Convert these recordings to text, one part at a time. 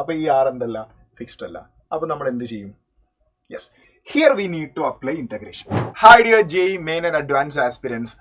അപ്പോൾ ഈ ആർ എന്തല്ല, ഫിക്സ്ഡ് അല്ല. അപ്പോൾ നമ്മൾ എന്ത് ചെയ്യും? Yes, here we need to apply integration. Hi dear JEE main and advance aspirants.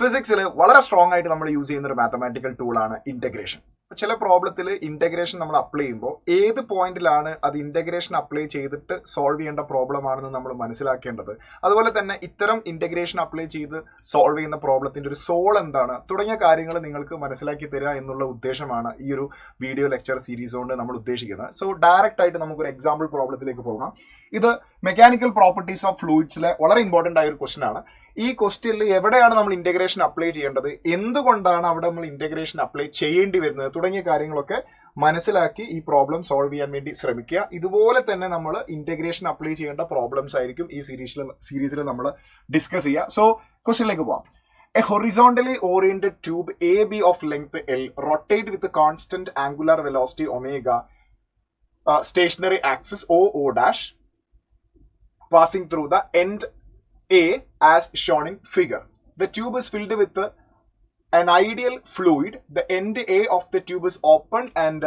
ഫിസിക്സിൽ വളരെ സ്ട്രോങ് ആയിട്ട് നമ്മൾ യൂസ് ചെയ്യുന്ന ഒരു മാത്തമാറ്റിക്കൽ ടൂളാണ് ഇന്റഗ്രേഷൻ. ചില പ്രോബ്ലത്തിൽ ഇന്റഗ്രേഷൻ നമ്മൾ അപ്ലൈ ചെയ്യുമ്പോൾ ഏത് പോയിന്റിലാണ് അത് ഇന്റഗ്രേഷൻ അപ്ലൈ ചെയ്തിട്ട് സോൾവ് ചെയ്യേണ്ട പ്രോബ്ലം ആണെന്ന് നമ്മൾ മനസ്സിലാക്കേണ്ടത്. അതുപോലെ തന്നെ ഇത്തരം ഇന്റഗ്രേഷൻ അപ്ലൈ ചെയ്ത് സോൾവ് ചെയ്യുന്ന പ്രോബ്ലത്തിന്റെ ഒരു സോൾ എന്താണ് തുടങ്ങിയ കാര്യങ്ങൾ നിങ്ങൾക്ക് മനസ്സിലാക്കി തരിക എന്നുള്ള ഉദ്ദേശമാണ് ഈ ഒരു വീഡിയോ ലെക്ചർ സീരീസ് കൊണ്ട് നമ്മൾ ഉദ്ദേശിക്കുന്നത്. സോ ഡയറക്റ്റ് ആയിട്ട് നമുക്കൊരു എക്സാമ്പിൾ പ്രോബ്ലത്തിലേക്ക് പോകാം. ഇത് മെക്കാനിക്കൽ പ്രോപ്പർട്ടീസ് ഓഫ് ഫ്ലൂയിഡ്സിലെ വളരെ ഇമ്പോർട്ടൻ്റ് ആയ ഒരു ക്വസ്റ്റൻ ആണ്. ഈ ക്വസ്റ്റ്യനിൽ എവിടെയാണ് നമ്മൾ ഇന്റഗ്രേഷൻ അപ്ലൈ ചെയ്യേണ്ടത്, എന്തുകൊണ്ടാണ് അവിടെ നമ്മൾ ഇന്റഗ്രേഷൻ അപ്ലൈ ചെയ്യേണ്ടി വരുന്നത് തുടങ്ങിയ കാര്യങ്ങളൊക്കെ മനസ്സിലാക്കി ഈ പ്രോബ്ലം സോൾവ് ചെയ്യാൻ വേണ്ടി ശ്രമിക്കുക. ഇതുപോലെ തന്നെ നമ്മൾ ഇന്റഗ്രേഷൻ അപ്ലൈ ചെയ്യേണ്ട പ്രോബ്ലംസ് ആയിരിക്കും ഈ സീരീസിൽ നമ്മൾ ഡിസ്കസ് ചെയ്യുക. സോ ക്വസ്റ്റ്യനിലേക്ക് പോവാം. A horizontally oriented tube AB of length L rotate with a constant angular velocity omega, stationary axis O dash, passing through the end A as shown in figure. The tube is filled with an ideal fluid. The end A of the tube is open and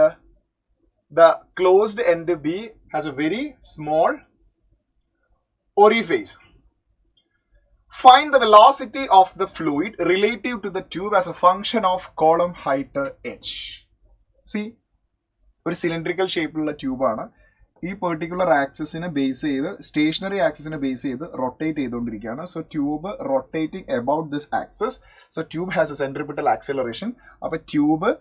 the closed end B has a very small orifice. Find the velocity of the fluid relative to the tube as a function of column height h. See, ഒരു cylindrical ഷേപ്പിലുള്ള ട്യൂബാണ്. ഈ particular ആക്സിസിനെ base ചെയ്ത്, stationary ആക്സിസിനെ base ചെയ്ത് rotate ചെയ്തുകൊണ്ടിരിക്കുകയാണ്. So tube rotating about this axis. So tube has a centripetal acceleration. അപ്പോൾ ട്യൂബ്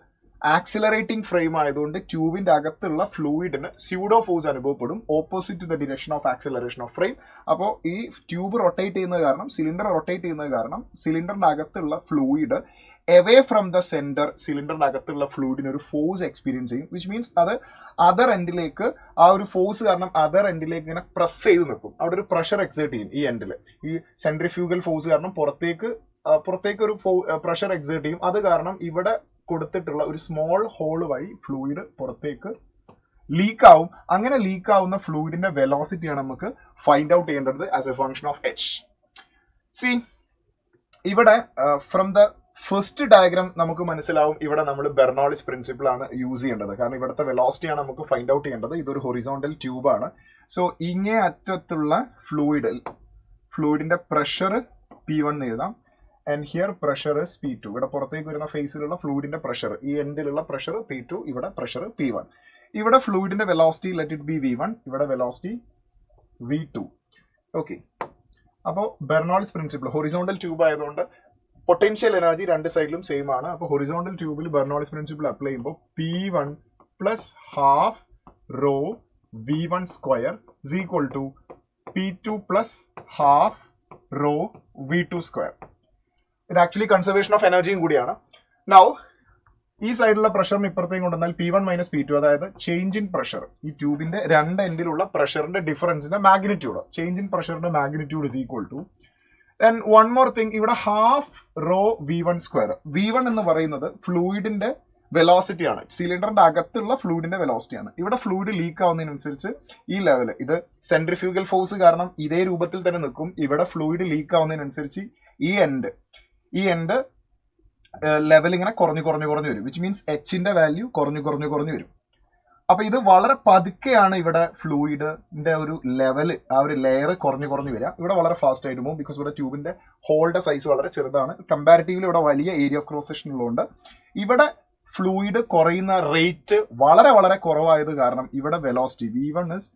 ആക്സിലറേറ്റിംഗ് ഫ്രെയിം ആയതുകൊണ്ട് ട്യൂബിന്റെ അകത്തുള്ള ഫ്ലൂയിഡിന് സ്യൂഡോ ഫോഴ്സ് അനുഭവപ്പെടും opposite to the direction of acceleration of frame. അപ്പോൾ ഈ ട്യൂബ് റൊട്ടേറ്റ് ചെയ്യുന്നത് കാരണം, സിലിണ്ടർ റൊട്ടേറ്റ് ചെയ്യുന്നത് കാരണം സിലിണ്ടറിന്റെ അകത്തുള്ള fluid away from the centre, സിലിണ്ടറിന്റെ അകത്തുള്ള ഫ്ലൂയിഡിന് ഒരു ഫോഴ്സ് എക്സ്പീരിയൻസ് ചെയ്യും. വിച്ച് മീൻസ് അത് അതർ എൻഡിലേക്ക്, ആ ഒരു ഫോഴ്സ് കാരണം അതർ എൻഡിലേക്ക് ഇങ്ങനെ പ്രസ് ചെയ്ത് നിൽക്കും. അവിടെ ഒരു പ്രഷർ എക്സേർട്ട് ചെയ്യും ഈ എൻഡിൽ. ഈ സെൻട്രിഫ്യൂഗൽ ഫോഴ്സ് കാരണം പുറത്തേക്ക് ഒരു പ്രഷർ എക്സേർട്ട് ചെയ്യും. അത് കാരണം ഇവിടെ കൊടുത്തിട്ടുള്ള ഒരു സ്മോൾ ഹോൾ വഴി ഫ്ലൂയിഡ് പുറത്തേക്ക് ലീക്ക് ആവും. അങ്ങനെ ലീക്ക് ആവുന്ന ഫ്ലൂയിഡിന്റെ വെലോസിറ്റിയാണ് നമുക്ക് ഫൈൻഡ് ഔട്ട് ചെയ്യേണ്ടത് as A function of H. C, ഇവിടെ ഫ്രം ദ ഫസ്റ്റ് ഡയഗ്രാം നമുക്ക് മനസ്സിലാവും ഇവിടെ നമ്മൾ ബെർണോളിസ് പ്രിൻസിപ്പിൾ ആണ് യൂസ് ചെയ്യേണ്ടത്. കാരണം ഇവിടുത്തെ വെലോസിറ്റിയാണ് നമുക്ക് ഫൈൻഡ് ഔട്ട് ചെയ്യേണ്ടത്. ഇതൊരു ഹൊറിസോണ്ടൽ ട്യൂബാണ്. സോ ഇങ്ങേ അറ്റത്തുള്ള ഫ്ലൂയിഡിന്റെ പ്രഷർ P1 എഴുതാം. And here pressure is P2. ഇവിടെ പുറത്തേക്ക് വരുന്ന ഫേസിലുള്ള ഫ്ലൂയിഡിന്റെ പ്രഷർ, ഈ എൻഡിലുള്ള പ്രഷർ P2, ഇവിടെ പ്രഷർ P1. ഇവിടെ ഫ്ലൂയിഡിന്റെ velocity let it be V1, ഇവിടെ വെലോസിറ്റി V2. ഓക്കെ, അപ്പോൾ ബെർണോളിസ് പ്രിൻസിപ്പിൾ, ഹൊറിസോണ്ടൽ ട്യൂബ് ആയതുകൊണ്ട് പൊട്ടൻഷ്യൽ എനർജി രണ്ട് സൈഡിലും സെയിം ആണ്. അപ്പോൾ ഹൊറിസോണ്ടൽ ട്യൂബിൽ ബെർണോളിസ് പ്രിൻസിപ്പിൾ അപ്ലൈ ചെയ്യുമ്പോൾ P1 plus half rho V1 square is equal to P2 plus half rho V2 square. ഇത് ആക്ച്വലി കൺസർവേഷൻ ഓഫ് എനർജിയും കൂടിയാണ്. നൗ ഈ സൈഡിലുള്ള പ്രഷറിന് ഇപ്പുറത്തേക്ക് കൊണ്ടുവന്നാൽ P1 മൈനസ് P2, അതായത് ചേഞ്ച് ഇൻ പ്രഷർ, ഈ ട്യൂബിന്റെ രണ്ട് എൻഡിലുള്ള പ്രഷറിന്റെ ഡിഫറൻസിന്റെ മാഗ്നിറ്റ്യൂഡ്, ചേഞ്ച് ഇൻ പ്രഷറിന്റെ magnitude is equal to. Then one more thing, ഇവിടെ half rho V1 square. V1 എന്ന് പറയുന്നത് ഫ്ലൂയിഡിന്റെ വെലോസിറ്റി ആണ്, സിലിണ്ടറിന്റെ അകത്തുള്ള ഫ്ലൂയിഡിന്റെ വെലോസിറ്റി ആണ്. ഇവിടെ ഫ്ലൂയിഡ് ലീക്ക് ആവുന്നതിനനുസരിച്ച് ഈ ലെവല്, ഇത് സെൻട്രിഫ്യൂഗൽ ഫോഴ്സ് കാരണം ഇതേ രൂപത്തിൽ തന്നെ നിൽക്കും. ഇവിടെ ഫ്ലൂയിഡ് ലീക്ക് ആവുന്നതിനനുസരിച്ച് ഈ എൻഡ് ലെവൽ ഇങ്ങനെ കുറഞ്ഞു വരും. വിച്ച് മീൻസ് എച്ചിന്റെ വാല്യൂ കുറഞ്ഞു വരും. അപ്പൊ ഇത് വളരെ പതുക്കെയാണ് ഇവിടെ ഫ്ലൂയിഡിന്റെ ഒരു ലെവല്, ആ ഒരു ലെയർ കുറഞ്ഞു വരിക. ഇവിടെ വളരെ ഫാസ്റ്റ് ആയിട്ട് പോകും. ബിക്കോസ് ഇവിടെ ട്യൂബിന്റെ ഹോളിന്റെ സൈസ് വളരെ ചെറുതാണ്. കമ്പാരിറ്റീവ്ലി ഇവിടെ വലിയ ഏരിയ ഓഫ് ക്രോസ് സെക്ഷൻ ഉള്ളതുകൊണ്ട് ഇവിടെ ഫ്ലൂയിഡ് കുറയുന്ന റേറ്റ് വളരെ കുറവായത് കാരണം ഇവിടെ velocity V1 is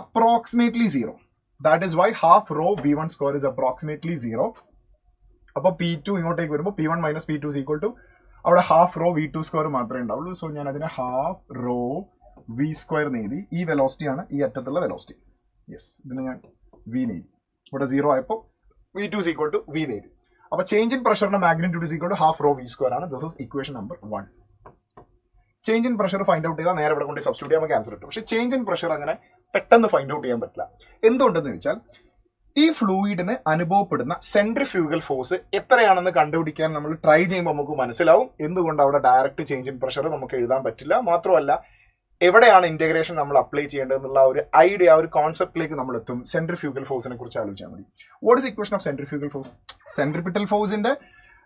approximately 0. That is why half rho V1 square is approximately 0. അപ്പോൾ P2 ഇങ്ങോട്ടേക്ക് വരുമ്പോൾ P1 minus P2 is equal to, അവിടെ ഹാഫ് റോ V2 സ്ക്വയർ മാത്രമേ ഉണ്ടാവുള്ളൂ. സോ ഞാൻ അതിനെ ഹാഫ് റോ V സ്ക്വയർ എഴുതി. ഈ വെലോസിറ്റിയാണ് ഈ അറ്റത്തുള്ള വെലോസിറ്റി. യെസ്, ഇതിന് ഞാൻ V എഴുതി. ഇവിടെ 0 ആയപ്പോൾ V2 is equal to V എഴുതി. അപ്പോൾ ചേഞ്ച് ഇൻ പ്രഷറിന്റെ magnitude is equal to half rho V square ആണ്. This is equation number 1. Change in pressure find out ചെയ്താൽ നേരെ ഇവിടെ കൊണ്ട് സബ്സ്റ്റിറ്റ്യൂട്ട് ചെയ്യാൻ നമുക്ക് ആൻസർ കിട്ടും. പക്ഷേ ചേഞ്ച് ഇൻ പ്രഷർ അങ്ങനെ പെട്ടെന്ന് ഫൈൻഡ് ഔട്ട് ചെയ്യാൻ പറ്റില്ല. എന്തുകൊണ്ടെന്ന് ചോദിച്ചാൽ ഈ ഫ്ലൂയിഡിന് അനുഭവപ്പെടുന്ന സെൻട്രിഫ്യൂഗൽ ഫോഴ്സ് എത്രയാണെന്ന് കണ്ടുപിടിക്കാൻ നമ്മൾ ട്രൈ ചെയ്യുമ്പോൾ നമുക്ക് മനസ്സിലാവും എന്തുകൊണ്ട് അവിടെ ഡയറക്റ്റ് ചേഞ്ച് ഇൻ പ്രഷർ നമുക്ക് എഴുതാൻ പറ്റില്ല. മാത്രമല്ല എവിടെയാണ് ഇന്റഗ്രേഷൻ നമ്മൾ അപ്ലൈ ചെയ്യേണ്ടതെന്നുള്ള ഒരു ഐഡിയ, ഒരു കോൺസെപ്റ്റിലേക്ക് നമ്മൾ എത്തും. സെൻട്രിഫ്യൂഗൽ ഫോഴ്സിനെ കുറിച്ച് ആലോചിച്ചാൽ മതി. What is equation of centrifugal force? Centripetal ഫോഴ്സിന്റെ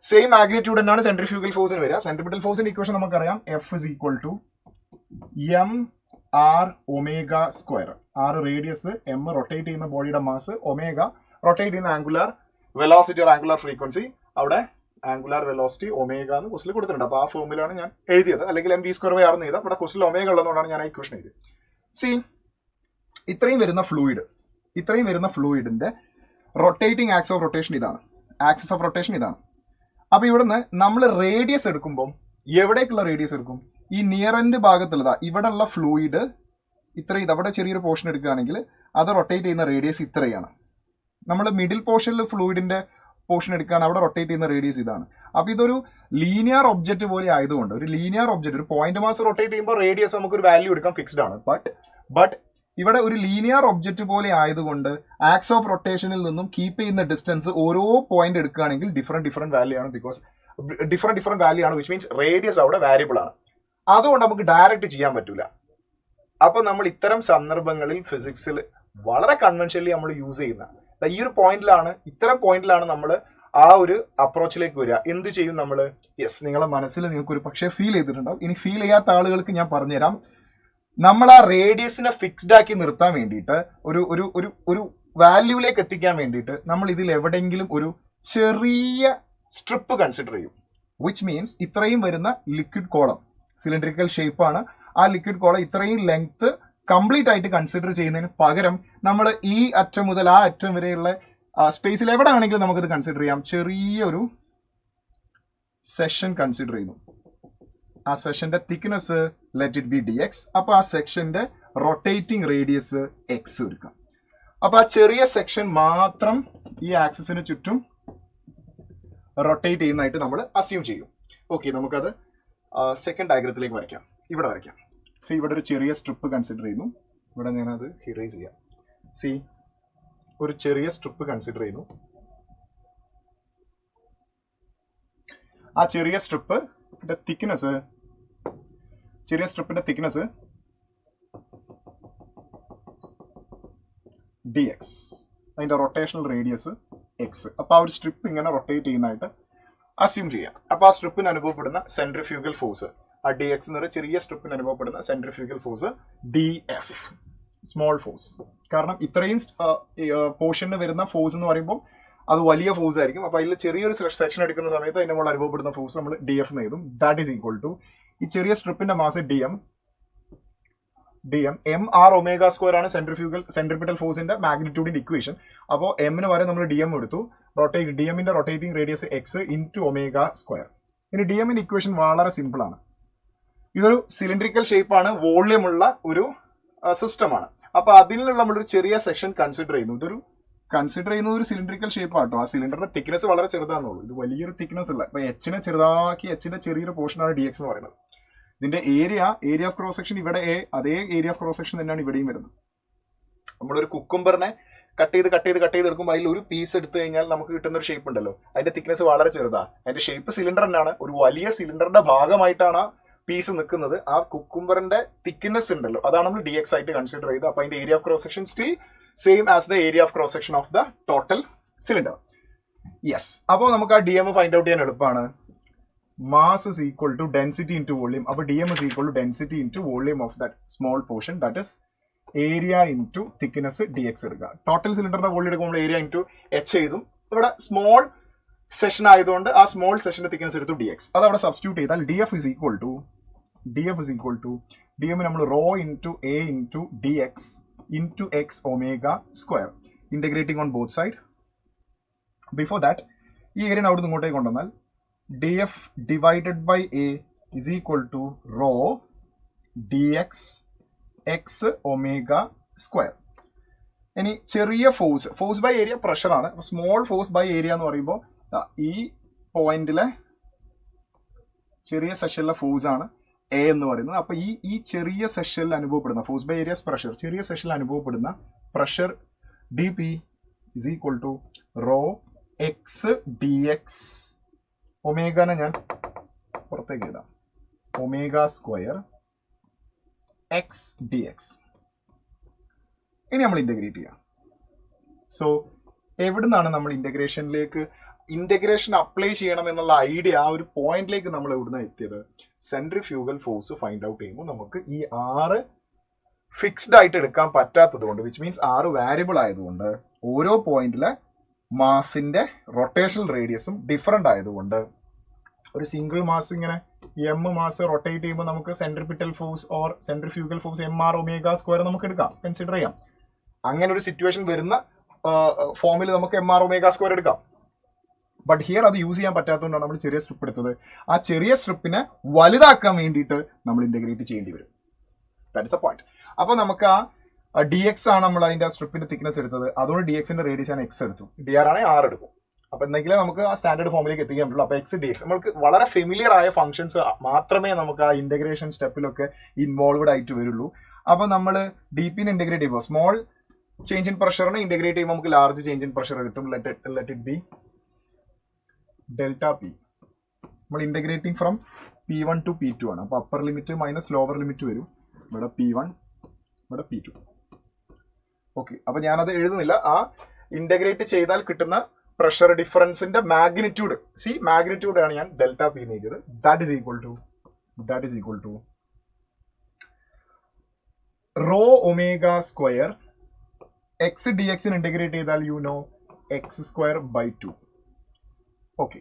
സെയിം മാഗ്നിറ്റ്യൂഡ് തന്നെയാണ് സെൻട്രിഫ്യൂഗൽ ഫോഴ്സിന് വരിക. സെൻട്രിപിറ്റൽ ഫോഴ്സിന്റെ ഇക്വേഷൻ നമുക്കറിയാം, F is equal to r omega square. R radius, m rotate ചെയ്യുന്ന ബോഡിയുടെ മാസ്, ഒമേഗ റൊട്ടേറ്റ് ചെയ്യുന്ന angular velocity or angular frequency. അവിടെ ആംഗുലാർ വെലോസിറ്റി ഒമേഗ എന്ന് ക്വസ്റ്റിൽ കൊടുത്തിട്ടുണ്ട്. അപ്പോൾ ആ ഫോമിലാണ് ഞാൻ എഴുതിയത്, അല്ലെങ്കിൽ m v square by r എന്ന് എഴുതാം. ഇവിടെ ക്വസ്റ്റിൽ ഒമേഗ ഉള്ളതുകൊണ്ടാണ് ഞാൻ ആ ഇക്വേഷൻ എഴുതിയത്. സി, ഇത്രയും വരുന്ന ഫ്ലൂയിഡിന്റെ റൊട്ടേറ്റിംഗ് ആക്സ് ഓഫ് റൊട്ടേഷൻ ഇതാണ്, ആക്സിസ് ഓഫ് റൊട്ടേഷൻ ഇതാണ്. അപ്പൊ ഇവിടുന്ന് നമ്മൾ റേഡിയസ് എടുക്കുമ്പോൾ എവിടേക്കുള്ള റേഡിയസ് എടുക്കും? ഈ നിയർ എൻഡ് ഭാഗത്തുള്ളതാ ഇവിടെയുള്ള ഫ്ലൂയിഡ് ഇത്രയും, അവിടെ ചെറിയൊരു പോർഷൻ എടുക്കുകയാണെങ്കിൽ അത് റൊട്ടേറ്റ് ചെയ്യുന്ന റേഡിയസ് ഇത്രയാണ്. നമ്മൾ മിഡിൽ പോർഷനിൽ ഫ്ലൂയിഡിന്റെ പോർഷൻ എടുക്കുകയാണ്, അവിടെ റൊട്ടേറ്റ് ചെയ്യുന്ന റേഡിയസ് ഇതാണ്. അപ്പൊ ഇതൊരു ലീനിയർ ഒബ്ജക്റ്റ് പോലെ ആയതുകൊണ്ട്, ഒരു ലീനിയർ ഒബ്ജക്റ്റ്, ഒരു പോയിന്റ് മാസ് റൊട്ടേറ്റ് ചെയ്യുമ്പോൾ റേഡിയസ് നമുക്ക് ഒരു വാല്യൂ എടുക്കാൻ ഫിക്സ്ഡ് ആണ്. ബട്ട് ഇവിടെ ഒരു ലീനിയർ ഒബ്ജക്റ്റ് പോലെ ആയതുകൊണ്ട് ആക്സ് ഓഫ് റൊട്ടേഷനിൽ നിന്നും കീപ്പ് ചെയ്യുന്ന ഡിസ്റ്റൻസ് ഓരോ പോയിന്റ് എടുക്കുകയാണെങ്കിൽ ഡിഫറെന്റ് വാല്യൂ ആണ്. ബിക്കോസ് ഡിഫറെന്റ് വാല്യൂ ആണ്, വിച്ച് മീൻസ് റേഡിയസ് അവിടെ വാരിയബിൾ ആണ്. അതുകൊണ്ട് നമുക്ക് ഡയറക്റ്റ് ചെയ്യാൻ പറ്റൂല. അപ്പൊ നമ്മൾ ഇത്തരം സന്ദർഭങ്ങളിൽ ഫിസിക്സിൽ വളരെ കൺവെൻഷനലി നമ്മൾ യൂസ് ചെയ്യുന്ന ഈ ഒരു പോയിന്റിലാണ്, ഇത്തരം പോയിന്റിലാണ് നമ്മൾ ആ ഒരു അപ്രോച്ചിലേക്ക് വരിക. എന്ത് ചെയ്യും നമ്മൾ? യെസ്, നിങ്ങളെ മനസ്സിൽ നിങ്ങൾക്ക് ഒരു പക്ഷേ ഫീൽ ചെയ്തിട്ടുണ്ടാവും. ഇനി ഫീൽ ചെയ്യാത്ത ആളുകൾക്ക് ഞാൻ പറഞ്ഞുതരാം. നമ്മൾ ആ റേഡിയസിനെ ഫിക്സ്ഡ് ആക്കി നിർത്താൻ വേണ്ടിയിട്ട്, ഒരു വാല്യൂവിലേക്ക് എത്തിക്കാൻ വേണ്ടിയിട്ട് നമ്മൾ ഇതിൽ എവിടെയെങ്കിലും ഒരു ചെറിയ സ്ട്രിപ്പ് കൺസിഡർ ചെയ്യും. വിച്ച് മീൻസ് ഇത്രയും വരുന്ന ലിക്വിഡ് കോളം, സിലിണ്ടറിക്കൽ ഷേപ്പാണ്, ആ ലിക്വിഡ് കോളം ഇത്രയും ലെങ്ത് കംപ്ലീറ്റ് ആയിട്ട് കൺസിഡർ ചെയ്യുന്നതിന് പകരം നമ്മൾ ഈ അറ്റം മുതൽ ആ അറ്റം വരെയുള്ള സ്പേസിൽ എവിടെ ആണെങ്കിലും നമുക്കത് കൺസിഡർ ചെയ്യാം. ചെറിയൊരു സെഷൻ കൺസിഡർ ചെയ്യുന്നു. ആ സെഷന്റെ thickness let it be dx. അപ്പൊ ആ സെക്ഷന്റെ റൊട്ടേറ്റിംഗ് റേഡിയസ് എക്സ് എടുക്കാം. അപ്പൊ ആ ചെറിയ സെക്ഷൻ മാത്രം ഈ ആക്സിസിന് ചുറ്റും റൊട്ടേറ്റ് ചെയ്യുന്നതായിട്ട് നമ്മൾ അസ്യൂം ചെയ്യും. ഓക്കെ, നമുക്കത് സെക്കൻഡ് ഡയഗ്രത്തിലേക്ക് വരയ്ക്കാം. ഇവിടെ വരയ്ക്കാം. സി, ഇവിടെ ഒരു ചെറിയ സ്ട്രിപ്പ് കൺസിഡർ ചെയ്യുന്നു. ഇവിടെ ഞാനത് ഹിറേസ് ചെയ്യാം. സി, ഒരു ചെറിയ സ്ട്രിപ്പ് കൺസിഡർ ചെയ്യുന്നു. ആ ചെറിയ സ്ട്രിപ്പിന്റെ തിക്നെസ് dx, അതിന്റെ റൊട്ടേഷണൽ റേഡിയസ് എക്സ്. അപ്പൊ ആ ഒരു സ്ട്രിപ്പ് ഇങ്ങനെ റൊട്ടേറ്റ് ചെയ്യുന്നതായിട്ട് അസ്യൂം ചെയ്യാം. അപ്പൊ ആ സ്ട്രിപ്പിന് അനുഭവപ്പെടുന്ന സെൻട്രിഫ്യൂഗൽ ഫോഴ്സ്, ആ ഡി എക്സ് എന്ന് പറയുന്ന ചെറിയ സ്ട്രിപ്പിന് അനുഭവപ്പെടുന്ന centrifugal force DF, small force. കാരണം ഇത്രയും പോർഷന് വരുന്ന ഫോഴ്സ് എന്ന് പറയുമ്പോൾ അത് വലിയ ഫോഴ്സ് ആയിരിക്കും. അപ്പൊ അതിൽ ചെറിയൊരു സെക്ഷൻ എടുക്കുന്ന സമയത്ത് അതിന്റെ മുകളിൽ അനുഭവപ്പെടുന്ന ഫോഴ്സ് നമ്മൾ DF എന്ന് എഴുതും. ദാറ്റ് ഈസ് ഈക്വൽ ടു ഈ ചെറിയ സ്ട്രിപ്പിന്റെ mass dm m r omega square ആണ് സെൻട്രിപിറ്റൽ ഫോഴ്സിന്റെ മാഗ്നിറ്റ്യൂഡിന്റെ ഇക്വേഷൻ. അപ്പോൾ എമ്മിന് വരെ നമ്മൾ dm എടുത്തു. ഡിഎമ്മിന്റെ rotating radius x into omega square. ഇനി ഡിഎമ്മിന്റെ ഇക്വേഷൻ വളരെ സിമ്പിൾ ആണ്. ഇതൊരു സിലിണ്ടറിക്കൽ ഷേപ്പാണ്, വോള്യം ഉള്ള ഒരു സിസ്റ്റമാണ്. അപ്പൊ അതിലുള്ള നമ്മളൊരു ചെറിയ സെക്ഷൻ കൺസിഡർ ചെയ്യുന്നു. ഇതൊരു ഒരു സിലിണ്ടറിക്കൽ ഷേപ്പ് ആട്ടോ. ആ സിലിണ്ടറിന്റെ തിക്നെസ് വളരെ ചെറുതാണെന്നുള്ളൂ, ഇത് വലിയൊരു തിക്നെസ് അല്ല. അപ്പൊ എച്ചിനെ ചെറുതാക്കി എച്ചിന്റെ ചെറിയൊരു പോർഷനാണ് dx എന്ന് പറയുന്നത്. ഇതിന്റെ ഏരിയ ഓഫ് ക്രോസ് സെക്ഷൻ ഇവിടെ അതേ ഏരിയ ഓഫ് ക്രോസ് സെക്ഷൻ തന്നെയാണ് ഇവിടെയും വരുന്നത്. നമ്മളൊരു കുക്കുംബറിനെ കട്ട് ചെയ്ത് എടുക്കുമ്പോൾ അതിൽ ഒരു പീസ് എടുത്തു കഴിഞ്ഞാൽ നമുക്ക് കിട്ടുന്ന ഒരു ഷേപ്പ് ഉണ്ടല്ലോ, അതിന്റെ തിക്നെസ് വളരെ ചെറുതാണ്. അതിന്റെ ഷേപ്പ് സിലിണ്ടർ തന്നെയാണ്, ഒരു വലിയ സിലിണ്ടറിന്റെ ഭാഗമായിട്ടാണ് ആ പീസ് നിൽക്കുന്നത്. ആ കുക്കുംബറിന്റെ തിക്നെസ് ഉണ്ടല്ലോ, അതാണ് നമ്മൾ dx ആയിട്ട് കൺസിഡർ ചെയ്തത്. അപ്പൊ അതിന്റെ area of cross section still same as the area of cross section of the total cylinder. Yes, അപ്പോൾ നമുക്ക് ആ dm ഫൈൻഡ് ഔട്ട് ചെയ്യാൻ എളുപ്പമാണ്. Mass is equal to density into volume. അപ്പോൾ dm is equal to density into volume of that small portion, that is area into thickness dx എടുക്കുക. Total സിലിണ്ടറിന്റെ volume എടുക്കുമ്പോൾ area into H എഴുതും. ഇവിടെ small session ആയതുകൊണ്ട് ആ small സെഷന്റെ thickness എടുത്തു dx. അത് അവിടെ സബ്സ്റ്റിറ്റ്യൂട്ട് ചെയ്താൽ df is equal to dm നമ്മൾ rho into a into dx into X omega square, integrating on both side. Before that ഈ ഏരിയ അവിടെ നിന്ന് ഇങ്ങോട്ടേക്ക് കൊണ്ടുവന്നാൽ df divided by a is equal to rho dx x omega square. ഇനി ചെറിയ force by area pressure ആണ്. Small force by area എന്ന് പറയുമ്പോൾ ഈ പോയിന്റിലെ ചെറിയ സെഷനിലെ ഫോഴ്സ് ആണ് എ എന്ന് പറയുന്നത്. അപ്പൊ ഈ ചെറിയ സെഷനിൽ അനുഭവപ്പെടുന്ന ഫോഴ്സ് ബൈ ഏരിയ പ്രഷർ, ചെറിയ സെഷനിൽ അനുഭവപ്പെടുന്ന pressure dp is equal to rho x dx, ഒമേഗനെ ഞാൻ പുറത്തേക്ക് എഴുതാം, ഒമേഗ സ്ക്വയർ എക്സ് dx. ഇനി നമ്മൾ ഇന്റഗ്രേറ്റ് ചെയ്യാം. സോ എവിടുന്നാണ് നമ്മൾ ഇന്റഗ്രേഷൻ അപ്ലൈ ചെയ്യണം എന്നുള്ള ഐഡിയ, ആ ഒരു പോയിന്റിലേക്ക് നമ്മൾ എവിടുന്ന എത്തിയത്? സെൻട്രിഫ്യൂഗൽ ഫോഴ്സ് ഫൈൻഡ് ഔട്ട് ചെയ്യുമ്പോൾ നമുക്ക് ഈ 6 ഫിക്സ്ഡ് ആയിട്ട് എടുക്കാൻ പറ്റാത്തത് കൊണ്ട്, വിച്ച് മീൻസ് 6 വാരിയബിൾ ആയതുകൊണ്ട്, ഓരോ പോയിന്റിലെ മാസിന്റെ റൊട്ടേഷണൽ റേഡിയസും ഡിഫറെന്റ് ആയതുകൊണ്ട്, ഒരു സിംഗിൾ മാസ് ഇങ്ങനെ എം മാസ് റൊട്ടേറ്റ് ചെയ്യുമ്പോൾ നമുക്ക് centripetal force or centrifugal force MR ω² നമുക്ക് എടുക്കാം, കൺസിഡർ ചെയ്യാം. അങ്ങനെ ഒരു സിറ്റുവേഷൻ വരുന്ന ഫോമിൽ നമുക്ക് MR ω² എടുക്കാം. ബട്ട് ഹിയർ അത് യൂസ് ചെയ്യാൻ പറ്റാത്തതുകൊണ്ടാണ് നമ്മൾ ചെറിയ സ്ട്രിപ്പ് എടുത്തത്. ആ ചെറിയ സ്ട്രിപ്പിനെ വലുതാക്കാൻ വേണ്ടിയിട്ട് നമ്മൾ ഇന്റഗ്രേറ്റ് ചെയ്യേണ്ടി വരും. That is A point. അപ്പോൾ നമുക്ക് ആ DX ആണ് നമ്മൾ അതിന്റെ സ്ട്രിപ്പിന്റെ തിക്നെസ് എടുത്തത്, അതുകൊണ്ട് DXന്റെ റേഡിയസ് ഞാൻ X എടുത്തു, DR ആണെങ്കിൽ 6 എടുക്കും. അപ്പൊ എന്തെങ്കിലും നമുക്ക് ആ സ്റ്റാൻഡേർഡ് ഫോമിലേക്ക് എത്തിക്കാൻ പറ്റുള്ളൂ. അപ്പൊ X DX നമുക്ക് വളരെ ഫെമിലിയർ ആയ ഫംഗ്ഷൻസ് മാത്രമേ നമുക്ക് ആ ഇന്റഗ്രേഷൻ സ്റ്റെപ്പിലൊക്കെ ഇൻവോൾവഡ് ആയിട്ട് വരുള്ളൂ. അപ്പൊ നമ്മൾ DPനെ ഇന്റഗ്രേറ്റ് ചെയ്യുമ്പോൾ സ്മോൾ ചേഞ്ച് ഇൻ പ്രഷറിനെ ഇന്റഗ്രേറ്റ് ചെയ്യുമ്പോൾ നമുക്ക് ലാർജ് ചേഞ്ച് ഇൻ പ്രഷർ കിട്ടും. Let it be delta P. നമ്മൾ integrating from P1 to P2 ആണ്. അപ്പൊ upper limit minus lower limit വരും. ഇവിടെ P1, ഇവിടെ P2. ഓക്കെ, അപ്പൊ ഞാനത് എഴുതുന്നില്ല. ആ ഇന്റഗ്രേറ്റ് ചെയ്താൽ കിട്ടുന്ന പ്രഷർ ഡിഫറൻസിന്റെ മാഗ്നിറ്റ്യൂഡ്, മാഗ്നിറ്റ്യൂഡ് ആണ് ഞാൻ ഡെൽറ്റ പി എന്ന് എഴുതിയത്. That is equal to rho omega square X dx ഇന്റഗ്രേറ്റ് ചെയ്താൽ X²/2. Okay,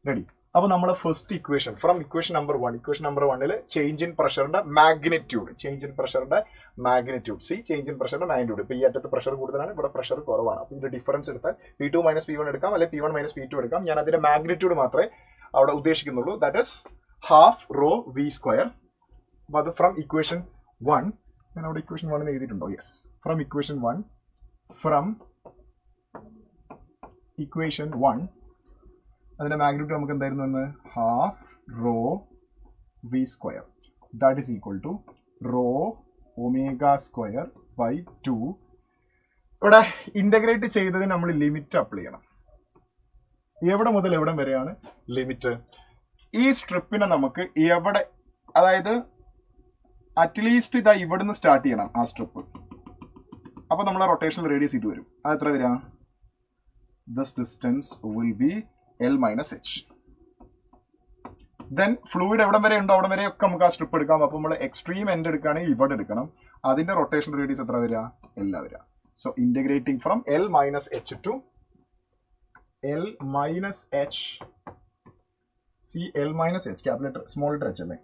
ready. അപ്പൊ നമ്മുടെ first equation from equation number 1 change in പ്രഷറിന്റെ മാഗ്നിറ്റ്യൂഡ്, ചേഞ്ച് ഇൻ പ്രഷറിന്റെ മാഗ്നിറ്റ്യൂഡ്. ഇപ്പൊ ഈ അറ്റത്ത് പ്രഷർ കൂടുതലാണ്, ഇവിടെ പ്രഷർ കുറവാണ്. അപ്പൊ ഇതിന്റെ ഡിഫറൻസ് എടുത്താൽ P2 - P1 എടുക്കാം, അല്ലെങ്കിൽ P1 - P2 എടുക്കാം. ഞാൻ അതിന്റെ മാഗ്നിറ്റ്യൂഡ് മാത്രമേ അവിടെ ഉദ്ദേശിക്കുന്നുള്ളൂ. That is half rho V². അപ്പൊ അത് ഫ്രം ഇക്വേഷൻ 1, ഞാൻ അവിടെ ഇക്വേഷൻ 1 എഴുതിയിട്ടുണ്ടോ? യെസ്, ഫ്രം ഇക്വേഷൻ 1 അതിന്റെ മാഗ്നിറ്റ്യൂഡ് നമുക്ക് എന്തായിരുന്നു എന്ന്, half rho V². That is equal to rho ω²/2. ഇവിടെ ഇന്റഗ്രേറ്റ് ചെയ്തതിന് നമ്മൾ ലിമിറ്റ് അപ്ലൈ ചെയ്യണം. എവിടെ മുതൽ എവിടെ വരെയാണ് ലിമിറ്റ്? ഈ സ്ട്രിപ്പിനെ നമുക്ക് എവിടെ, അതായത് അറ്റ്ലീസ്റ്റ് ഇതാ ഇവിടുന്ന് സ്റ്റാർട്ട് ചെയ്യണം ആ സ്ട്രിപ്പ്. അപ്പൊ നമ്മളെ റൊട്ടേഷണൽ റേഡിയസ് ഇത് വരും. അത് എത്ര വരാ? This distance will be L - H. Then fluid എവിടെ വരെ ഉണ്ടോ അവിടെ വരെ ഒക്കെ നമുക്ക് ആ സ്ട്രിപ്പ് എടുക്കാം. അപ്പൊ നമ്മൾ എക്സ്ട്രീം എൻഡ് എടുക്കുകയാണെങ്കിൽ ഇവിടെ എടുക്കണം. അതിന്റെ റൊട്ടേഷൻ റേഡിയസ് എത്ര വരിക? L വരിക. So integrating from L - H to L - H. L - H capital letter small letter H അല്ലേ?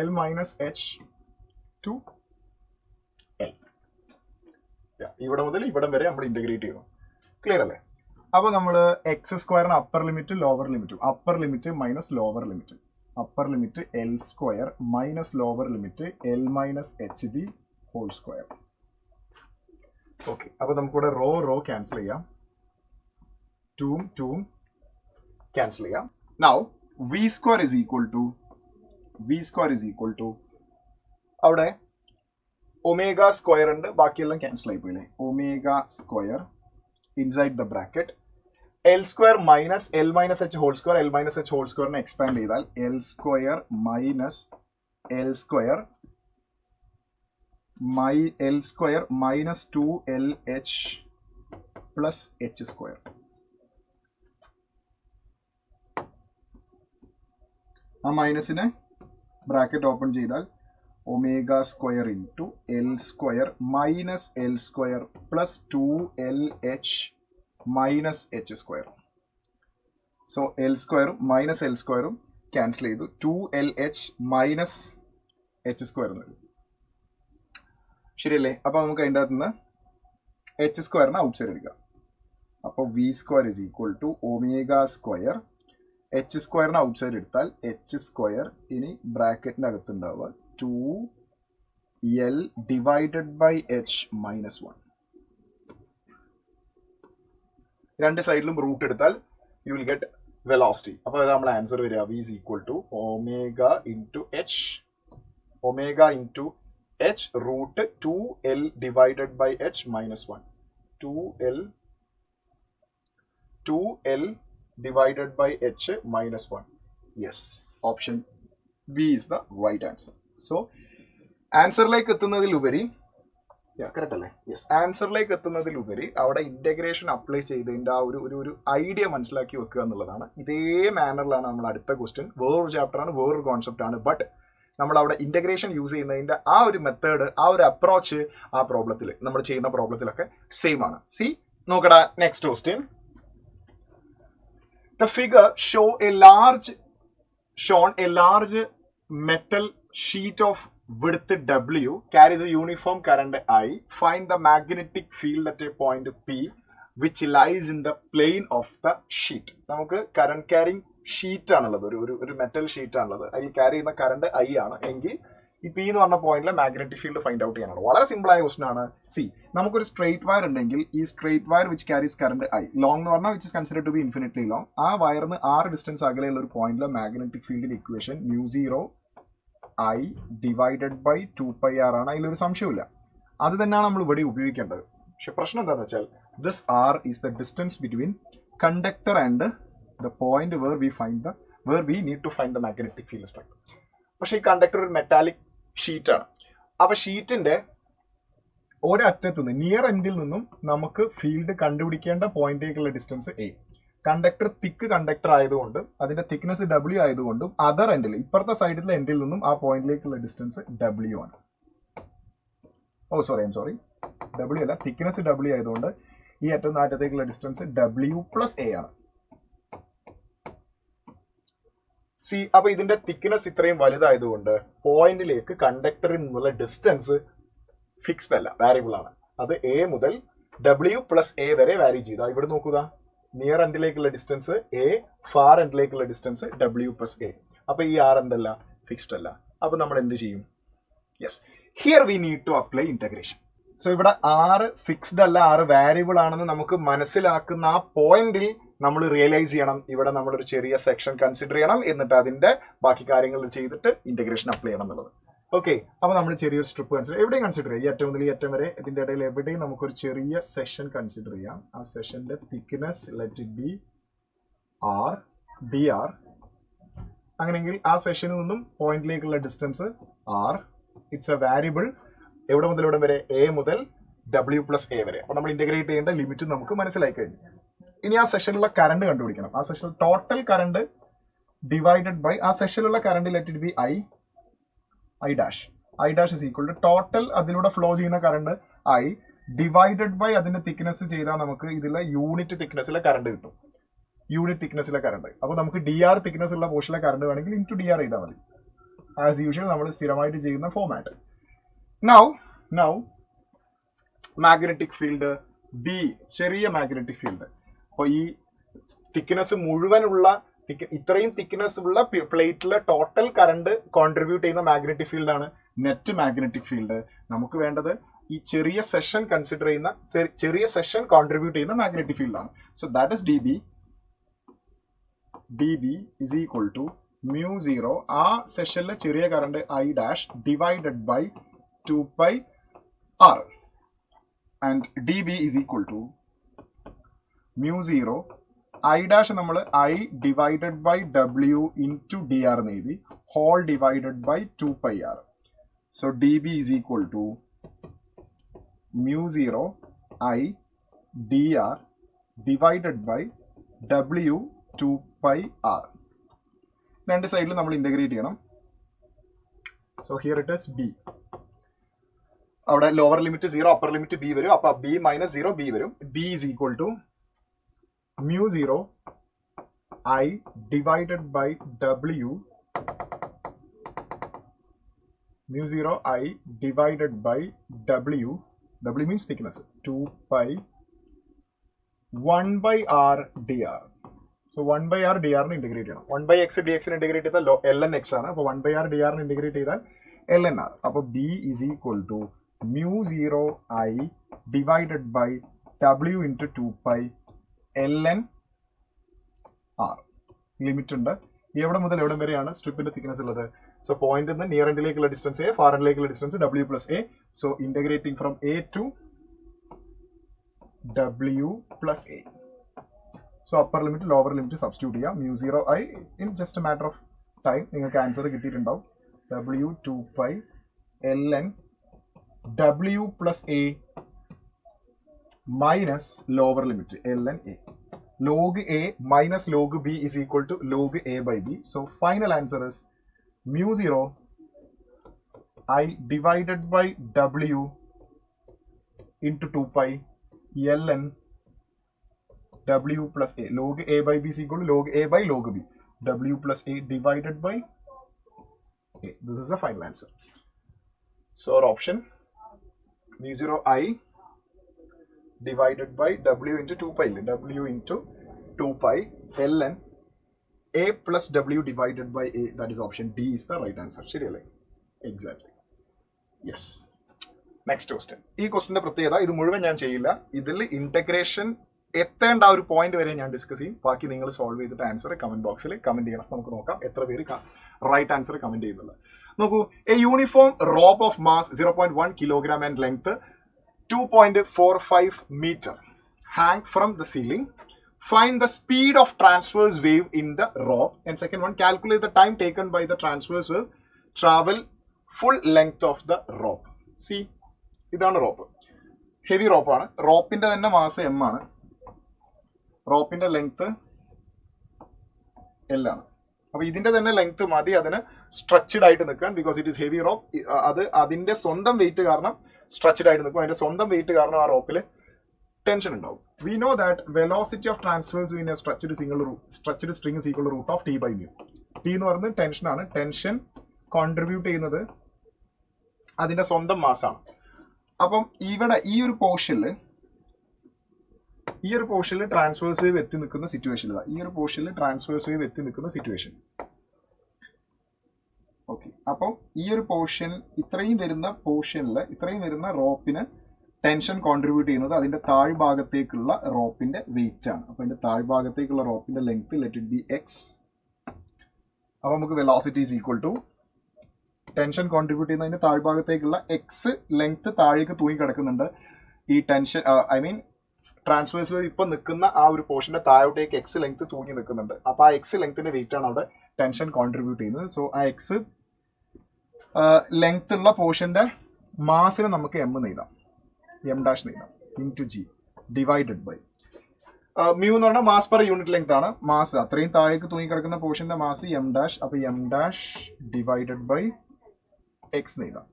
L - H to L. ഇവിടെ മുതൽ ഇവിടം വരെ നമ്മൾ ഇന്റഗ്രേറ്റ് ചെയ്യണം. ക്ലിയർ അല്ലേ? അപ്പൊ നമ്മൾ X² അപ്പർ ലിമിറ്റ് ലോവർ ലിമിറ്റും, upper limit minus lower limit, upper limit L² minus lower limit L - HB whole square. Okay, അപ്പൊ നമുക്കിവിടെ റോ ക്യാൻസൽ ചെയ്യാം, 2 ക്യാൻസൽ ചെയ്യാം. Now V² is equal to അവിടെ ω² ഉണ്ട്, ബാക്കിയെല്ലാം ക്യാൻസൽ ആയി പോയില്ലേ? ω² inside the bracket L² minus L - H whole square. L - H whole square expand ചെയ്താൽ L² minus L² minus 2LH plus H². ആ മൈനസിനെ ബ്രാക്കറ്റ് ഓപ്പൺ ചെയ്താൽ ω² into L² minus L² plus 2LH minus H². So L² minus L² cancel ചെയ്തു, 2LH minus H² എന്ന് വരും. ശരിയല്ലേ? അപ്പൊ നമുക്ക് അതിൻ്റെ അകത്ത് നിന്ന് H² ഔട്ട് സൈഡ് എടുക്കാം. അപ്പോൾ V² is equal to ω². H² out side എടുത്താൽ H², ഇനി ബ്രാക്കറ്റിന്റെ അകത്ത് ഉണ്ടാവുക 2L divided by H minus 1. രണ്ട് സൈഡിലും റൂട്ട് എടുത്താൽ യു വിൽ ഗെറ്റ് വെലോസിറ്റി. അപ്പോൾ അത് നമ്മുടെ ആൻസർ വരിക V is equal to ω into H root 2L divided by H minus 1. 2L divided by H minus 1. Yes, option B is the right answer. So ആൻസറിലേക്ക് എത്തുന്നതിലുപരി, correct അല്ലേ? Yes, ആൻസറിലേക്ക് എത്തുന്നതിലുപരി അവിടെ ഇന്റഗ്രേഷൻ അപ്ലൈ ചെയ്തതിൻ്റെ ആ ഒരു ഐഡിയ മനസ്സിലാക്കി വെക്കുക എന്നുള്ളതാണ്. ഇതേ മാനറിലാണ് നമ്മൾ അടുത്ത ക്വസ്റ്റ്യൻ, വേറൊരു ചാപ്റ്റർ ആണ്, വേറൊരു കോൺസെപ്റ്റ് ആണ്. ബട്ട് നമ്മൾ അവിടെ ഇന്റഗ്രേഷൻ യൂസ് ചെയ്യുന്നതിന്റെ ആ ഒരു മെത്തേഡ്, ആ ഒരു അപ്രോച്ച് ആ പ്രോബ്ലത്തിൽ നമ്മൾ ചെയ്യുന്ന പ്രോബ്ലത്തിലൊക്കെ സെയിം ആണ്. സി നോക്കടാ, next question. The figure shown a large metal sheet of width W carries a uniform current I. Find the magnetic field at a point P which lies in the plane of the sheet. നമുക്ക് current carrying sheet ആണുള്ളത്, ഒരു metal sheet ആണുള്ളത്. അതിൽ carry ചെയ്യുന്ന current I ആണ് എങ്കിൽ ഈ P എന്ന് പറഞ്ഞ പോയിന്റിലെ മാഗ്നറ്റിക് ഫീൽഡ് ഫൈൻഡ് ഔട്ട് ചെയ്യാനാണ്. വളരെ സിമ്പിൾ ആയ ക്വസ്റ്റൻ ആണ്. സി, നമുക്കൊരു സ്ട്രേറ്റ് വയർ ഉണ്ടെങ്കിൽ ഈ straight wire which carries current I, long എന്ന് പറഞ്ഞാൽ which is considered to be infinitely long, ആ വയറിന് 6 ഡിസ്റ്റൻസ് അകലെയുള്ള ഒരു പോയിന്റിലെ മാഗ്നറ്റിക് ഫീൽഡിന്റെ equation μ0 I divided by 2πr ആണ്. അതിലൊരു സംശയമില്ല, അത് തന്നെയാണ് നമ്മൾ ഇവിടെ ഉപയോഗിക്കേണ്ടത്. പക്ഷെ പ്രശ്നം എന്താണെന്ന് വെച്ചാൽ this r is the distance between conductor and the point where we need to find the magnetic field strength. പക്ഷെ ഈ കണ്ടക്ടർ ഒരു മെറ്റാലിക് ഷീറ്റ് ആണ്. അപ്പൊ ഷീറ്റിന്റെ ഒരറ്റത്ത് നിന്ന് നിയർ എൻഡിൽ നിന്നും നമുക്ക് ഫീൽഡ് കണ്ടുപിടിക്കേണ്ട പോയിന്റിലേക്കുള്ള distance A. Conductor thick conductor ആയതുകൊണ്ട് അതിന്റെ തിക്നെസ് W ആയതുകൊണ്ടും അതർ എൻഡിൽ ഇപ്പുറത്തെ സൈഡിലെ എൻഡിൽ നിന്നും ആ പോയിന്റിലേക്കുള്ള ഡിസ്റ്റൻസ് W ആണ്. സോറി W അല്ല, തിക്നെസ് W ആയതുകൊണ്ട് ഈ അറ്റം അറ്റത്തേക്കുള്ള ഡിസ്റ്റൻസ് W + A ആണ്. സി, അപ്പൊ ഇതിന്റെ തിക്നെസ് ഇത്രയും വലുതായതുകൊണ്ട് പോയിന്റിലേക്ക് കണ്ടക്ടറിൽ നിന്നുള്ള ഡിസ്റ്റൻസ് ഫിക്സ്ഡ് അല്ല, വാരിയബിൾ ആണ്. അത് A മുതൽ W + A വരെ വാരി ചെയ്താൽ ഇവിടെ നോക്കുക, നിയർ എൻഡിലേക്കുള്ള ഡിസ്റ്റൻസ് A, ഫാർ എൻഡിലേക്കുള്ള ഡിസ്റ്റൻസ് W + A. അപ്പൊ ഈ R എന്തല്ല, ഫിക്സ്ഡ് അല്ല. അപ്പൊ നമ്മൾ എന്ത് ചെയ്യും? Yes, here we need to apply integration. So ഇവിടെ R ഫിക്സ്ഡ് അല്ല, R വാരിയബിൾ ആണെന്ന് നമുക്ക് മനസ്സിലാക്കുന്ന ആ പോയിന്റിൽ നമ്മൾ റിയലൈസ് ചെയ്യണം, ഇവിടെ നമ്മളൊരു ചെറിയ സെക്ഷൻ കൺസിഡർ ചെയ്യണം, എന്നിട്ട് അതിന്റെ ബാക്കി കാര്യങ്ങൾ ചെയ്തിട്ട് ഇന്റഗ്രേഷൻ അപ്ലൈ ചെയ്യണം എന്നുള്ളത്. ഓക്കെ, അപ്പൊ നമ്മൾ ചെറിയൊരു സ്ട്രിപ്പ് കൺസിഡർ, എവിടെയും കൺസിഡർ ചെയ്യാം, ഈ അറ്റം മുതൽ ഈ അറ്റം വരെ ഇതിന്റെ ഇടയിൽ എവിടെയും നമുക്കൊരു ചെറിയ സെഷൻ കൺസിഡർ ചെയ്യാം. ആ സെഷന്റെ thickness let it be R dr. അങ്ങനെയെങ്കിൽ ആ സെഷനിൽ നിന്നും പോയിന്റിലേക്കുള്ള distance R. It's a variable. എവിടെ മുതൽ എവിടെ വരെ? A മുതൽ W + A വരെ. അപ്പൊ നമ്മൾ ഇന്റഗ്രേറ്റ് ചെയ്യേണ്ട ലിമിറ്റ് നമുക്ക് മനസ്സിലായി കഴിഞ്ഞു. ഇനി ആ സെഷനിലുള്ള കറണ്ട് കണ്ടുപിടിക്കണം. ആ സെഷനിൽ ടോട്ടൽ കറണ്ട് ഡിവൈഡഡ് ബൈ ആ സെഷനിലുള്ള current let it be I dash is equal to total അതിലൂടെ ഫ്ലോ ചെയ്യുന്ന കറണ്ട് I ഡിവൈഡഡ് ബൈ അതിന്റെ തിക്നെസ് ചെയ്താൽ നമുക്ക് ഇതിലെ യൂണിറ്റ് തിക്നെസ്സിലെ കറണ്ട് കിട്ടും. യൂണിറ്റ് തിക്നെസ്സിലെ കറണ്ട്. അപ്പൊ നമുക്ക് dr തിക്നെസ് ഉള്ള പോർഷനിലെ കറണ്ട് വേണമെങ്കിൽ ഇൻറ്റു dr ചെയ്താൽ മതി. ആസ് യൂഷ്വൽ നമ്മൾ സ്ഥിരമായിട്ട് ചെയ്യുന്ന format. Now magnetic field B, ചെറിയ മാഗ്നറ്റിക് ഫീൽഡ്. അപ്പോൾ ഈ തിക്നെസ് മുഴുവനുള്ള ഇത്രയും തിക്നെസ് ഉള്ള പ്ലേറ്റിലെ ടോട്ടൽ കറണ്ട് കോൺട്രിബ്യൂട്ട് ചെയ്യുന്ന മാഗ്നറ്റിക് ഫീൽഡ് ആണ് നെറ്റ് മാഗ്നറ്റിക് ഫീൽഡ്. നമുക്ക് വേണ്ടത് ഈ ചെറിയ സെഷൻ കൺസിഡർ ചെയ്യുന്ന ചെറിയ സെഷൻ കോൺട്രിബ്യൂട്ട് ചെയ്യുന്ന മാഗ്നറ്റിക് ഫീൽഡ് ആണ്. So that is dB is equal to μ0, ആ സെഷനിലെ ചെറിയ current I dash divided by 2πr. And dB is equal to μ0 I dash നമ്മൾ I divided by W into dr എന്ന് എഴുതി, whole divided by 2πr. So dB is equal to μ0 I dr divided by W 2πr. രണ്ട് സൈഡിലും നമ്മൾ integrate ചെയ്യണം. So here it is B. അവിടെ lower limit 0, upper limit B വരും. അപ്പൊ B - 0 B വരും. B is equal to μ0 I divided by W μ0 I divided by W means thickness, 2π 1/r dr. So 1/r dr നെ integrate ചെയ്യണം. 1/x dx നെ integrate ചെയ്താൽ ln x ആണ്. അപ്പോൾ 1/r dr നെ ഇന്റഗ്രേറ്റ് ചെയ്താൽ ln r. അപ്പോൾ B is equal to μ0 I divided by W into 2π ln r. Limit ഉണ്ട്. എവിടെ മുതൽ എവിടെ വരെയാണ് സ്ട്രിപ്പിന്റെ തിക്നെസ് ഉള്ളത്? സോ പോയിന്റ് നിന്ന് നിയർ എൻഡിലേക്കുള്ള ഡിസ്റ്റൻസ് A, ഫാർ എൻഡിലേക്കുള്ള distance W + A. So integrating from A to W + A. So upper limit lower limit substitute ചെയ്യാം. μ0 I in just a matter of time നിങ്ങൾക്ക് ആൻസർ കിട്ടിയിട്ടുണ്ടാവും. W 2π ln W + A minus lower limit ln A. Log A minus log B is equal to log A by B. So final answer is μ0 I divided by W into 2 pi ln W plus A. Log A by B is equal to log A by log B. W plus A divided by A. This is the final answer. So our option V0I divided by W into 2 pi. W into 2 pi ln A plus W divided by A. That is option D is the right answer. ശരിയല്ലേ? Exactly. Yes. Next question. ഈ ക്വസ്റ്റിന്റെ പ്രത്യേകത ഇത് മുഴുവൻ ഞാൻ ചെയ്യില്ല. ഇതിൽ integration എത്തേണ്ട ആ ഒരു പോയിന്റ് വരെ ഞാൻ ഡിസ്കസ് ചെയ്യും. ബാക്കി നിങ്ങൾ സോൾവ് ചെയ്തിട്ട് ആൻസർ കമന്റ് ബോക്സിൽ കമന്റ് ചെയ്യണം. നമുക്ക് നോക്കാം എത്ര പേര് റൈറ്റ് ആൻസർ കമന്റ് ചെയ്യുന്നുള്ളത്. നോക്കൂ, a uniform rope of mass 0.1 kilogram and length 2.45 meter hang from the ceiling. Find the speed of transverse wave in the rope. And second one, calculate the time taken by the transverse wave travel full length of the rope. See, ഇതാണ് rope. Heavy റോപ്പാണ്. റോപ്പിന്റെ തന്നെ mass M ആണ്. റോപ്പിന്റെ length L ആണ്. അപ്പൊ ഇതിന്റെ തന്നെ length മതി അതിന് stretched ആയിട്ട് നിൽക്കാൻ. Because it is heavy rope. അത് അതിന്റെ സ്വന്തം വെയിറ്റ് കാരണം സ്ട്രെച്ചഡ് ആയിട്ട് നിൽക്കും. അതിന്റെ സ്വന്തം വെയിറ്റ് കാരണം ആ റോപ്പിൽ ടെൻഷൻ ഉണ്ടാവും. We know that velocity of transverse in a stretched string is equal to root of T by mu. T എന്ന് പറയുന്നത് ടെൻഷൻ ആണ്. ടെൻഷൻ കോൺട്രിബ്യൂട്ട് ചെയ്യുന്നത് അതിന്റെ സ്വന്തം മാസാണ്. അപ്പം ഇവിടെ ഈ ഒരു പോർഷനിൽ ട്രാൻസ്വേഴ്സ് വേവ് എത്തി നിൽക്കുന്ന സിറ്റുവേഷൻ ഇതാ. ഈ ഒരു പോർഷനിൽ ട്രാൻസ്വേഴ്സ് വേവ് എത്തി നിൽക്കുന്ന സിറ്റുവേഷൻ. ഓക്കെ, അപ്പം ഈ ഒരു പോർഷൻ ഇത്രയും വരുന്ന റോപ്പിന് ടെൻഷൻ കോൺട്രിബ്യൂട്ട് ചെയ്യുന്നത് അതിന്റെ താഴ്ഭാഗത്തേക്കുള്ള റോപ്പിന്റെ വെയിറ്റ് ആണ്. അപ്പൊ അതിന്റെ താഴ്ഭാഗത്തേക്കുള്ള റോപ്പിന്റെ length let it be x. അപ്പൊ നമുക്ക് velocity is equal to tension contribute ചെയ്യുന്നതിന്റെ താഴ്ഭാഗത്തേക്കുള്ള എക്സ് ലെങ്ത് താഴേക്ക് തൂങ്ങി കിടക്കുന്നുണ്ട്. ഈ ടെൻഷൻ ട്രാൻസ്വേഴ്സ് വേവ് ഇപ്പൊ നിൽക്കുന്ന ആ ഒരു പോർഷന്റെ താഴോട്ടേക്ക് എക്സ് ലെങ്ത് തൂങ്ങി നിൽക്കുന്നുണ്ട്. അപ്പൊ ആ എക്സ് ലെങ്ത്തിന്റെ വെയിറ്റ് ആണ് അവിടെ ടെൻഷൻ കോൺട്രിബ്യൂട്ട് ചെയ്യുന്നത്. സോ ആ എക്സ് ലെങ്ത് ഉള്ള പോർഷന്റെ മാസിന് നമുക്ക് എം എഴുതാം, എം ഡാഷ് എഴുതാം into g divided by mu എന്ന് പറഞ്ഞാൽ മാസ് പെർ യൂണിറ്റ് ലെങ്ത് ആണ്. മാസ് അത്രയും താഴേക്ക് തൂങ്ങി കിടക്കുന്ന പോർഷന്റെ മാസ് എം ഡാഷ്. അപ്പൊ m dash divided by x എഴുതാം.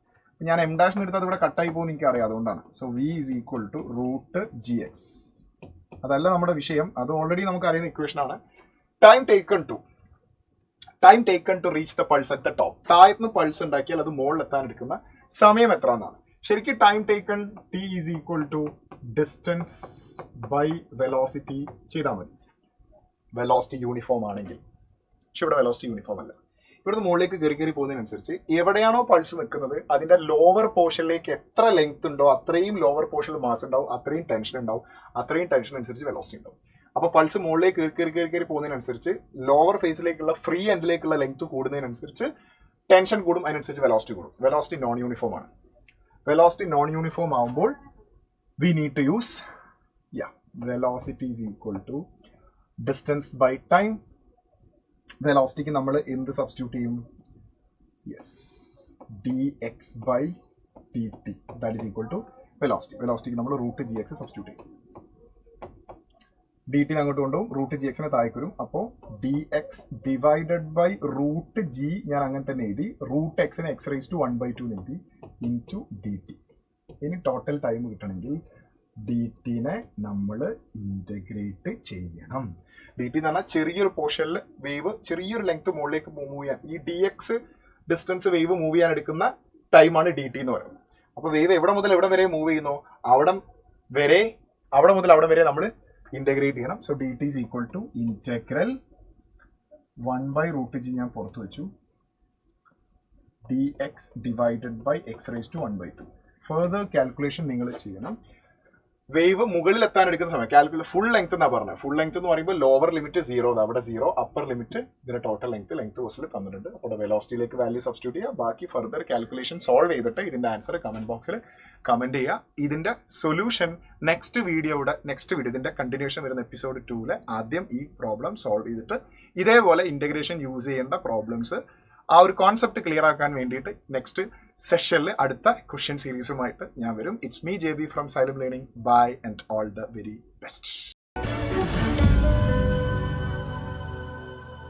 ഞാൻ എം ഡാഷ് എടുത്തത് ഇവിടെ കട്ടായി പോകുന്ന എനിക്ക് അറിയാം, അതുകൊണ്ടാണ്. So v is equal to root g x. അതല്ല നമ്മുടെ വിഷയം, അത് ഓൾറെഡി നമുക്ക് അറിയുന്ന ഇക്വേഷൻ ആണ്. Time taken to reach the pulse at the top. താഴത്തുനിന്ന് പൾസ് ഉണ്ടാക്കിയാൽ അത് മുകളിൽ എത്താൻ എടുക്കുന്ന സമയം എത്ര എന്നാണ്. ശരിക്കും time taken t is equal to distance by velocity ചെയ്താൽ മതി. വെലോസിറ്റി യൂണിഫോം ആണെങ്കിൽ. പക്ഷെ ഇവിടെ വെലോസിറ്റി യൂണിഫോം അല്ല. ഇവിടുന്ന് മുകളിലേക്ക് കയറി പോകുന്നതിനനുസരിച്ച് എവിടെയാണോ പൾസ് നിൽക്കുന്നത് അതിന്റെ ലോവർ പോർഷനിലേക്ക് എത്ര ലെങ്ത് ഉണ്ടോ അത്രയും ലോവർ പോർഷനിൽ മാസ് ഉണ്ടാവും, അത്രയും ടെൻഷൻ ഉണ്ടാവും, അത്രയും ടെൻഷൻ അനുസരിച്ച് വെലോസിറ്റി ഉണ്ടാവും. അപ്പൊ പൾസ് മുകളിലേക്ക് കയറി പോകുന്നതിനനുസരിച്ച് ലോവർ ഫേസിലേക്കുള്ള ഫ്രീ എൻഡിലേക്കുള്ള ലെങ്ത് കൂടുന്നതിനനുസരിച്ച് ടെൻഷൻ കൂടും, അതിനനുസരിച്ച് വെലോസിറ്റി കൂടും. വെലോസിറ്റി നോൺ യൂണിഫോം ആണ്. വെലോസിറ്റി നോൺ യൂണിഫോം ആവുമ്പോൾ we need to use velocity is equal to distance by time. വെലോസിറ്റിക്ക് നമ്മൾ എന്ത് സബ്സ്റ്റിറ്റ്യൂട്ട് ചെയ്യും? Yes, d x by t t that is equal to velocity. വെലോസിറ്റിക്ക് നമ്മൾ റൂട്ട് ജി എക്സ് സബ്സ്റ്റിറ്റ്യൂട്ട് ചെയ്യും. ഡി ടിനെ അങ്ങോട്ട് കൊണ്ടുപോകും, റൂട്ട് ജി എക്സിനെ താഴേക്ക് വരും. അപ്പോൾ d x divided by root G ഞാൻ അങ്ങനെ തന്നെ എഴുതി. റൂട്ട് എക്സിനെ എക്സ് റൈസ് ടു 1/2 എഴുതി ഇൻറ്റു ഡി ടി. ഇനി ടോട്ടൽ ടൈം കിട്ടണമെങ്കിൽ ഡി ടിനെ നമ്മൾ ഇന്റഗ്രേറ്റ് ചെയ്യണം. ഡി ടി എന്ന് പറഞ്ഞാൽ ചെറിയൊരു പോർഷനിൽ വേവ് ചെറിയൊരു ലെങ്ത് മുകളിലേക്ക് മൂവ് ചെയ്യാൻ, ഈ D X distance wave move ചെയ്യാൻ എടുക്കുന്ന ടൈമാണ് ഡി ടി എന്ന് പറയുന്നത്. അപ്പൊ വേവ് എവിടെ മുതൽ എവിടെ വരെ മൂവ് ചെയ്യുന്നു അവിടെ മുതൽ അവിടെ വരെ നമ്മൾ ഇന്റഗ്രേറ്റ് ചെയ്യണം. So d t is equal to integral 1/√g ഞാൻ പുറത്തു വെച്ചു, d x divided by x raise to 1/2. Further calculation നിങ്ങൾ ചെയ്യണം. വേവ് മുകളിൽ എത്താൻ എടുക്കുന്ന സമയം കാൽക്കുലേറ്റ് ഫുൾ ലെങ്ത് എന്നാ പറഞ്ഞത്. ഫുൾ ലെങ്ത് എന്ന് പറയുമ്പോൾ ലോവർ ലിമിറ്റ് 0, അവിടെ 0, അപ്പർ ലിമിറ്റ് ഇതിന്റെ ടോട്ടൽ ലെങ്ത് കോഴ്സിൽ തന്നിട്ടുണ്ട്. അപ്പോൾ വെലോസിറ്റിയിലേക്ക് വാല്യൂ സബ്സ്റ്റിറ്റ്യൂട്ട് ചെയ്യുക. ബാക്കി ഫർദർ കാൽക്കുലേഷൻ സോൾവ് ചെയ്തിട്ട് ഇതിന്റെ ആൻസർ കമന്റ് ബോക്സിൽ കമന്റ് ചെയ്യുക. ഇതിന്റെ സൊല്യൂഷൻ നെക്സ്റ്റ് വീഡിയോ ഇതിന്റെ കണ്ടിന്യൂഷൻ വരുന്ന എപ്പിസോഡ് 2 ആദ്യം ഈ പ്രോബ്ലം സോൾവ് ചെയ്തിട്ട് ഇതേപോലെ ഇന്റഗ്രേഷൻ യൂസ് ചെയ്യേണ്ട പ്രോബ്ലംസ് ആ ഒരു കോൺസെപ്റ്റ് ക്ലിയർ ആക്കാൻ വേണ്ടിയിട്ട് നെക്സ്റ്റ് സെഷനിൽ അടുത്ത ക്വസ്റ്റ്യൻ സീരീസുമായിട്ട് ഞാൻ വരും. It's me JB from Xylem learning. Bye and all the very best.